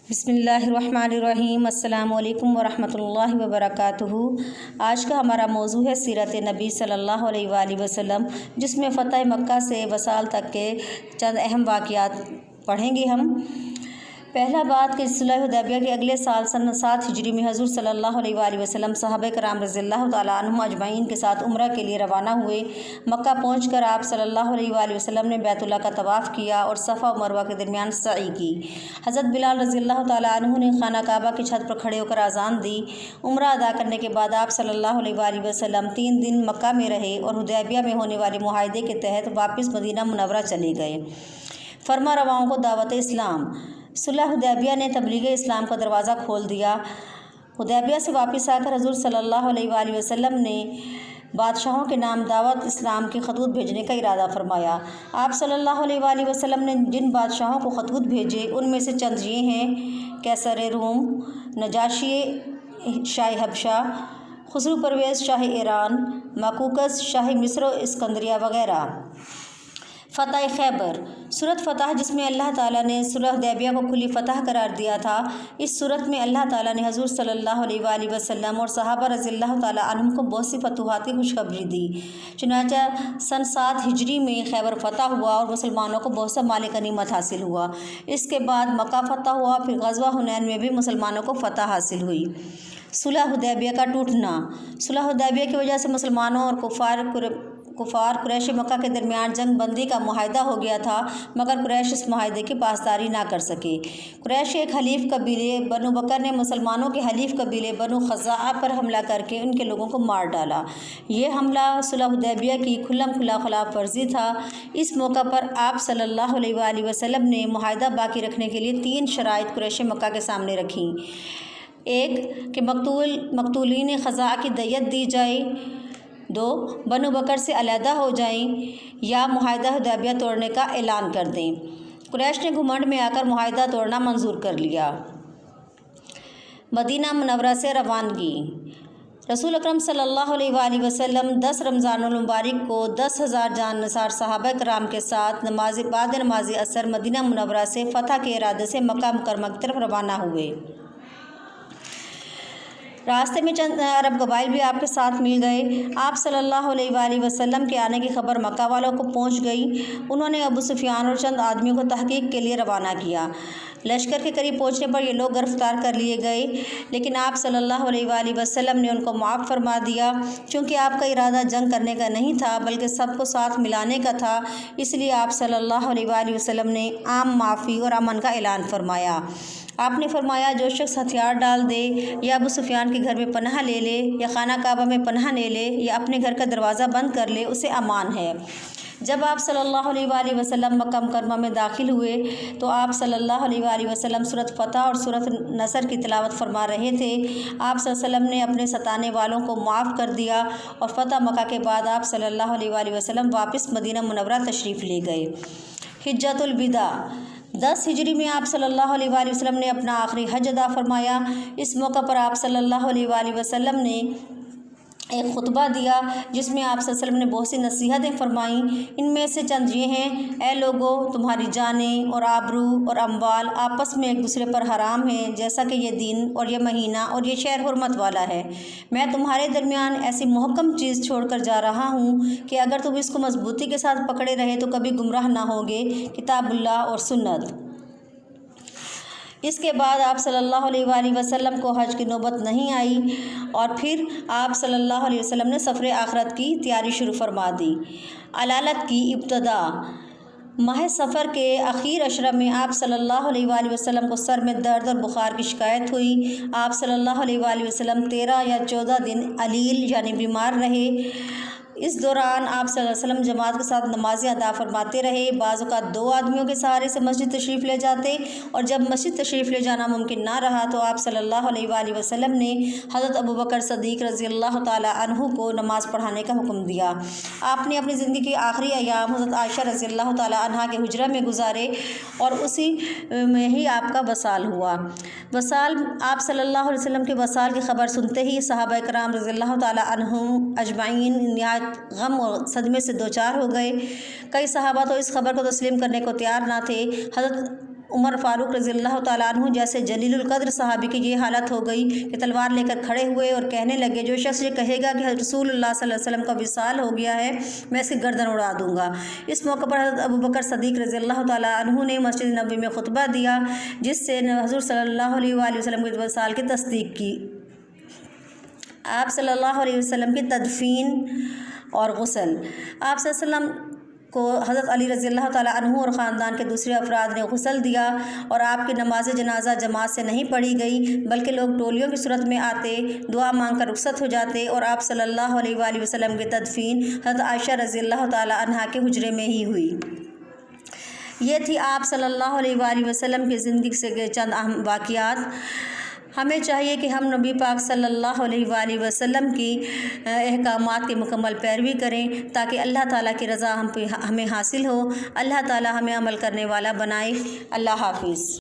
بسم اللہ الرحمن الرحیم۔ السلام علیکم ورحمۃ اللہ وبرکاتہ۔ آج کا ہمارا موضوع ہے سیرت نبی صلی اللہ علیہ وآلہ وسلم، جس میں فتح مکہ سے وصال تک کے چند اہم واقعات پڑھیں گے ہم۔ پہلا بات کہ صلح حدیبیہ کے اگلے سال سن 7 ہجری میں حضور صلی اللہ علیہ وآلہ وسلم صحابہ کرام رضی اللہ تعالیٰ عنہم اجمعین کے ساتھ عمرہ کے لیے روانہ ہوئے۔ مکہ پہنچ کر آپ صلی اللہ علیہ وآلہ وسلم نے بیت اللہ کا طواف کیا اور صفا و مروہ کے درمیان سعی کی۔ حضرت بلال رضی اللہ تعالیٰ عنہ نے خانہ کعبہ کی چھت پر کھڑے ہو کر اذان دی۔ عمرہ ادا کرنے کے بعد آپ صلی اللہ علیہ وآلہ وسلم 3 دن مکہ میں رہے اور حدیبیہ میں ہونے والے معاہدے کے تحت واپس مدینہ منورہ چلے گئے۔ فرما رواؤں کو دعوت اسلام۔ صلح حدیبیہ نے تبلیغ اسلام کا دروازہ کھول دیا۔ حدیبیہ سے واپس آ کر حضور صلی اللہ علیہ وآلہ وسلم نے بادشاہوں کے نام دعوت اسلام کے خطوط بھیجنے کا ارادہ فرمایا۔ آپ صلی اللہ علیہ وآلہ وسلم نے جن بادشاہوں کو خطوط بھیجے ان میں سے چند یہ ہیں: قیصر روم، نجاشی شاہ حبشہ، خسرو پرویز شاہ ایران، ماکوکس شاہ مصر و اسکندریہ وغیرہ۔ فتح خیبر۔ سورۃ فتح، جس میں اللہ تعالیٰ نے صلح حدیبیہ کو کھلی فتح قرار دیا تھا، اس صورت میں اللہ تعالیٰ نے حضور صلی اللہ علیہ وآلہ وسلم اور صحابہ رضی اللہ تعالیٰ عنہم کو بہت سی فتوحات کی خوشخبری دی۔ چنانچہ سن 7 ہجری میں خیبر فتح ہوا اور مسلمانوں کو بہت سا مال غنیمت حاصل ہوا۔ اس کے بعد مکہ فتح ہوا، پھر غزوہ حنین میں بھی مسلمانوں کو فتح حاصل ہوئی۔ صلح حدیبیہ کا ٹوٹنا۔ صلح حدیبیہ کی وجہ سے مسلمانوں اور کفار قریش مکہ کے درمیان جنگ بندی کا معاہدہ ہو گیا تھا، مگر قریش اس معاہدے کی پاسداری نہ کر سکے۔ قریش کے ایک حلیف قبیلے بنو بکر نے مسلمانوں کے حلیف قبیلے بنو خزاعہ پر حملہ کر کے ان کے لوگوں کو مار ڈالا۔ یہ حملہ صلح حدیبیہ کی کھلم کھلا خلاف ورزی تھا۔ اس موقع پر آپ صلی اللہ علیہ وآلہ وسلم نے معاہدہ باقی رکھنے کے لیے 3 شرائط قریش مکہ کے سامنے رکھیں: 1 کہ مقتولین خزاعہ کی دیت دی جائے، 2 بنو بکر سے علیحدہ ہو جائیں، یا معاہدہ حدیبیہ توڑنے کا اعلان کر دیں۔ قریش نے گھمنڈ میں آ کر معاہدہ توڑنا منظور کر لیا۔ مدینہ منورہ سے روانگی۔ رسول اکرم صلی اللہ علیہ وآلہ وسلم 10 رمضان المبارک کو 10,000 جان نثار صحابہ کرام کے ساتھ بعد نماز عصر مدینہ منورہ سے فتح کے ارادے سے مکہ مکرمہ کی طرف روانہ ہوئے۔ راستے میں چند عرب قبائل بھی آپ کے ساتھ مل گئے۔ آپ صلی اللہ علیہ وآلہ وسلم کے آنے کی خبر مکہ والوں کو پہنچ گئی۔ انہوں نے ابو سفیان اور چند آدمیوں کو تحقیق کے لیے روانہ کیا۔ لشکر کے قریب پہنچنے پر یہ لوگ گرفتار کر لیے گئے، لیکن آپ صلی اللہ علیہ وآلہ وسلم نے ان کو معاف فرما دیا۔ چونکہ آپ کا ارادہ جنگ کرنے کا نہیں تھا بلکہ سب کو ساتھ ملانے کا تھا، اس لیے آپ صلی اللہ علیہ وآلہ وسلم نے عام معافی اور امن کا اعلان فرمایا۔ آپ نے فرمایا: جو شخص ہتھیار ڈال دے یا ابو سفیان کے گھر میں پناہ لے لے یا خانہ کعبہ میں پناہ لے لے یا اپنے گھر کا دروازہ بند کر لے، اسے امان ہے۔ جب آپ صلی اللہ علیہ وآلہ وسلم مکہ مکرمہ میں داخل ہوئے تو آپ صلی اللہ علیہ وآلہ وسلم سورۃ فتح اور سورۃ نصر کی تلاوت فرما رہے تھے۔ آپ صلی اللہ علیہ وسلم نے اپنے ستانے والوں کو معاف کر دیا اور فتح مکہ کے بعد آپ صلی اللہ علیہ وآلہ وسلم واپس مدینہ منورہ تشریف لے گئے۔ حجۃ الوداع۔ 10 ہجری میں آپ صلی اللہ علیہ وآلہ وسلم نے اپنا آخری حج ادا فرمایا۔ اس موقع پر آپ صلی اللہ علیہ وآلہ وسلم نے ایک خطبہ دیا جس میں آپ صلی اللہ علیہ وسلم نے بہت سی نصیحتیں فرمائیں۔ ان میں سے چند یہ ہیں: اے لوگو، تمہاری جانیں اور آبرو اور اموال آپس میں ایک دوسرے پر حرام ہیں، جیسا کہ یہ دن اور یہ مہینہ اور یہ شہر حرمت والا ہے۔ میں تمہارے درمیان ایسی محکم چیز چھوڑ کر جا رہا ہوں کہ اگر تم اس کو مضبوطی کے ساتھ پکڑے رہے تو کبھی گمراہ نہ ہوگے: کتاب اللہ اور سنت۔ اس کے بعد آپ صلی اللہ علیہ وآلہ وسلم کو حج کی نوبت نہیں آئی اور پھر آپ صلی اللہ علیہ وسلم نے سفر آخرت کی تیاری شروع فرما دی۔ علالت کی ابتدا۔ ماہ سفر کے اخیر عشرہ میں آپ صلی اللہ علیہ وآلہ وسلم کو سر میں درد اور بخار کی شکایت ہوئی۔ آپ صلی اللہ علیہ وآلہ وسلم 13 یا 14 دن علیل یعنی بیمار رہے۔ اس دوران آپ صلی اللہ علیہ وسلم جماعت کے ساتھ نمازیں ادا فرماتے رہے۔ بعض اوقات 2 آدمیوں کے سہارے سے مسجد تشریف لے جاتے اور جب مسجد تشریف لے جانا ممکن نہ رہا تو آپ صلی اللہ علیہ وآلہ وسلم نے حضرت ابوبکر صدیق رضی اللہ تعالیٰ عنہ کو نماز پڑھانے کا حکم دیا۔ آپ نے اپنی زندگی کے آخری ایام حضرت عائشہ رضی اللہ تعالیٰ عنہا کے حجرہ میں گزارے اور اسی میں ہی آپ کا وصال ہوا۔ آپ صلی اللہ علیہ وسلم کے وصال کی خبر سنتے ہی صحابہ کرام رضی اللہ تعالیٰ عنہم اجمعین نہایت غم اور صدمے سے دوچار ہو گئے۔ کئی صحابہ تو اس خبر کو تسلیم کرنے کو تیار نہ تھے۔ حضرت عمر فاروق رضی اللہ تعالیٰ عنہ جیسے جلیل القدر صحابی کی یہ حالت ہو گئی کہ تلوار لے کر کھڑے ہوئے اور کہنے لگے جو شخص یہ کہے گا کہ رسول اللہ صلی اللہ علیہ وسلم کا وصال ہو گیا ہے میں اس کی گردن اڑا دوں گا۔ اس موقع پر حضرت ابوبکر صدیق رضی اللہ تعالیٰ عنہ نے مسجد نبوی میں خطبہ دیا جس سے حضور صلی اللہ علیہ وآلہ وسلم کے وصال کی تصدیق کی۔ آپ صلی اللہ علیہ وسلم کی تدفین اور غسل۔ آپ صلی اللہ علیہ وسلم کو حضرت علی رضی اللہ تعالیٰ عنہ اور خاندان کے دوسرے افراد نے غسل دیا اور آپ کی نماز جنازہ جماعت سے نہیں پڑھی گئی بلکہ لوگ ٹولیوں کی صورت میں آتے دعا مانگ کر رخصت ہو جاتے اور آپ صلی اللہ علیہ وآلہ وسلم کی تدفین حضرت عائشہ رضی اللہ تعالیٰ عنہا کے حجرے میں ہی ہوئی۔ یہ تھی آپ صلی اللہ علیہ وآلہ وسلم کی زندگی سے چند اہم واقعات۔ ہمیں چاہیے کہ ہم نبی پاک صلی اللہ علیہ وآلہ وسلم کی احکامات کی مکمل پیروی کریں تاکہ اللہ تعالیٰ کی رضا ہمیں حاصل ہو۔ اللہ تعالیٰ ہمیں عمل کرنے والا بنائے۔ اللہ حافظ۔